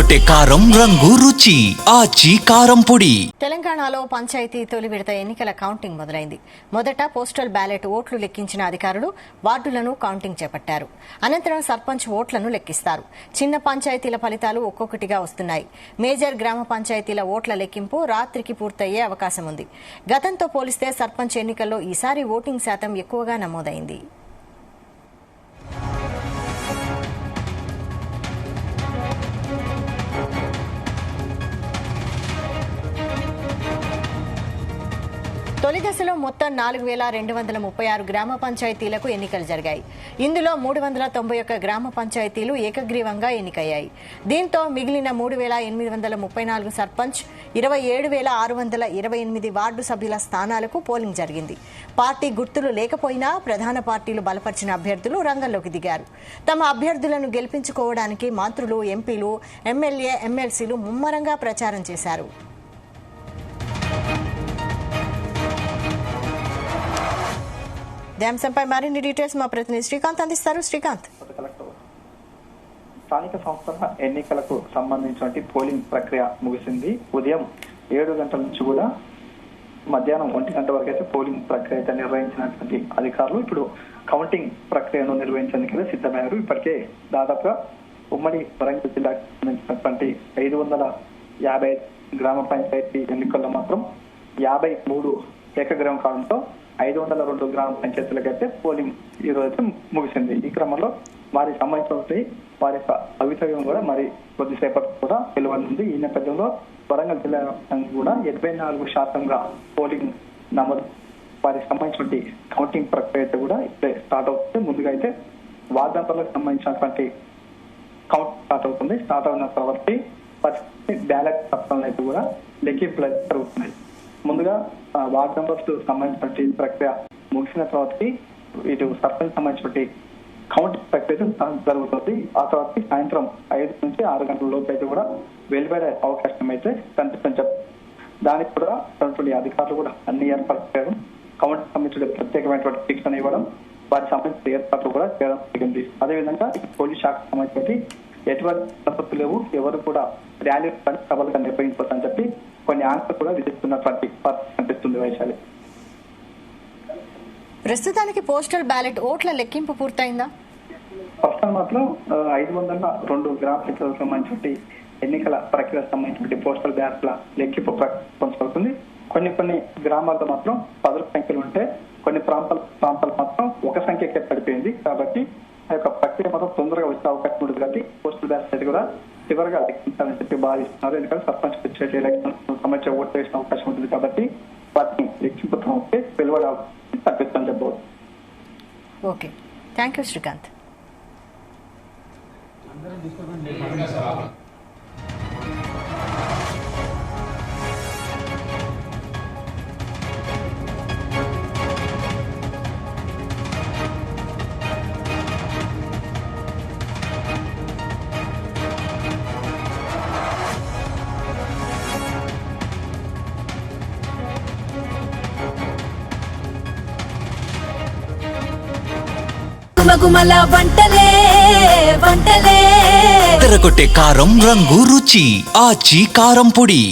అదరగొట్టే కారం రంగు రుచి ఆచి కారం పొడి. తెలంగాణలో పంచాయతీ తొలి విడత ఎన్నికల కౌంటింగ్ మొదలైంది. మొదట పోస్టల్ బ్యాలెట్ ఓట్లు లెక్కించిన అధికారులు వార్డులను కౌంటింగ్ చేపట్టారు. అనంతరం సర్పంచ్ ఓట్లను లెక్కిస్తారు. చిన్న పంచాయతీల ఫలితాలు ఒక్కొక్కటిగా వస్తున్నాయి. మేజర్ గ్రామ పంచాయతీల ఓట్ల లెక్కింపు రాత్రికి పూర్తయ్యే అవకాశం ఉంది. గతంతో పోలిస్తే సర్పంచ్ ఎన్నికల్లో ఈసారి ఓటింగ్ శాతం ఎక్కువగా నమోదైంది. తొలి దశలో మొత్తం 4,236 గ్రామ పంచాయతీలకు ఎన్నికలు జరిగాయి. ఇందులో 391 గ్రామ పంచాయతీలు ఏకగ్రీవంగా ఎన్నికయ్యాయి. దీంతో మిగిలిన 3,834 సర్పంచ్, 27,628 వార్డు సభ్యుల స్థానాలకు పోలింగ్ జరిగింది. పార్టీ గుర్తులు లేకపోయినా ప్రధాన పార్టీలు బలపరిచిన అభ్యర్థులు రంగంలోకి దిగారు. తమ అభ్యర్థులను గెలిపించుకోవడానికి మంత్రులు, ఎంపీలు, ఎమ్మెల్యే, ఎమ్మెల్సీలు ముమ్మరంగా ప్రచారం చేశారు. అంశంపై మరిన్ని డీటెయిల్స్ మా ప్రతినిధి శ్రీకాంత్ అందిస్తారు. శ్రీకాంత్, స్థానిక సంస్థల ఎన్నికలకు సంబంధించిన పోలింగ్ ప్రక్రియ ముగిసింది. ఉదయం 7 గంటల నుంచి కూడా మధ్యాహ్నం 1 గంట వరకు అయితే పోలింగ్ ప్రక్రియ అయితే నిర్వహించినటువంటి అధికారులు ఇప్పుడు కౌంటింగ్ ప్రక్రియను నిర్వహించేందుకు సిద్ధమయ్యారు. ఇప్పటికే దాదాపుగా ఉమ్మడి వరంగల్ జిల్లాకు సంబంధించినటువంటి 550 గ్రామ పంచాయతీ ఎన్నికల్లో మాత్రం 53 ఏకగ్రీవం కావడంతో 502 గ్రామ పంచాయతీలకైతే పోలింగ్ ఈ రోజు ముగిసింది. ఈ క్రమంలో వారికి సంబంధించిన వారి యొక్క అభిప్రాయం కూడా మరి కొద్దిసేపటి కూడా వెలువడింది. ఈ నేపథ్యంలో వరంగల్ జిల్లా కూడా 84% పోలింగ్ నమోదు. వారికి సంబంధించిన కౌంటింగ్ ప్రక్రియ అయితే కూడా ఇప్పుడే స్టార్ట్ అవుతుంది. ముందుగా అయితే వార్డు నంబర్లకు సంబంధించినటువంటి కౌంట్ స్టార్ట్ అవుతుంది. స్టార్ట్ అయిన తర్వాత బ్యాలెట్ పత్రాలను అయితే కూడా లెక్కింపులు అయితే జరుగుతున్నాయి. ముందుగా వార్డు మెంబర్స్ సంబంధించిన ప్రక్రియ ముగిసిన తర్వాత ఇటు సర్పంచ్ సంబంధించిన కౌంట్ ప్రక్రియ జరుగుతుంది. ఆ తర్వాత సాయంత్రం 5 నుంచి 6 గంటల లోపు అయితే కూడా వెలువడే అవకాశం అయితే కనిపిస్తుంది. దానికి కూడా అధికారులు కూడా అన్ని ఏర్పాట్లు చేయడం, కౌంట్ సంబంధించిన ప్రత్యేకమైనటువంటి శిక్షణ ఇవ్వడం, వారికి సంబంధించిన ఏర్పాట్లు కూడా చేయడం జరిగింది. అదేవిధంగా పోలీస్ శాఖకు సంబంధించి ఎటువంటి పద్ధతులు లేవు, ఎవరు కూడా ర్యాలీ సభలుగా నిర్వహించవచ్చని చెప్పి కొన్ని ఆంక్షలు కూడా విధిస్తున్నటువంటి కనిపిస్తుంది. వైశాలి, ప్రస్తుతానికి పోస్టల్ బ్యాలెట్ ఓట్ల లెక్కింపు పూర్తయిందా? ప్రస్తుతం మాత్రం 502 గ్రామ పంచాయతీలకు సంబంధించి ఎన్నికల ప్రక్రియ సంబంధించిన పోస్టల్ బ్యాలెట్ల లెక్కింపు కొనసాగుతుంది. కొన్ని గ్రామాల్లో మాత్రం 10 సంఖ్యలు ఉంటే కొన్ని ప్రాంతాలు మాత్రం ఒక సంఖ్యకే పడిపోయింది. కాబట్టి ఆ యొక్క ప్రక్రియ మాత్రం తొందరగా వచ్చే అవకాశం ఉంటుంది. కాబట్టి పోస్టల్ బ్యాలెట్ అయితే కూడా చివరిగా లెక్కించాలని చెప్పి భావిస్తున్నారు. ఎందుకంటే సర్పంచ్ వచ్చే ఎలక్షన్ సంబంధించి ఓటు వేసిన అవకాశం ఉంటుంది. కాబట్టి వాటిని లెక్కింపుతో వెలువడే తప్పిస్తామని చెప్పవచ్చు. Okay, thank you Srikanth. గుమగుమల వంటలే అదరగొట్టే కారం రంగు రుచి ఆచి కారం పొడి.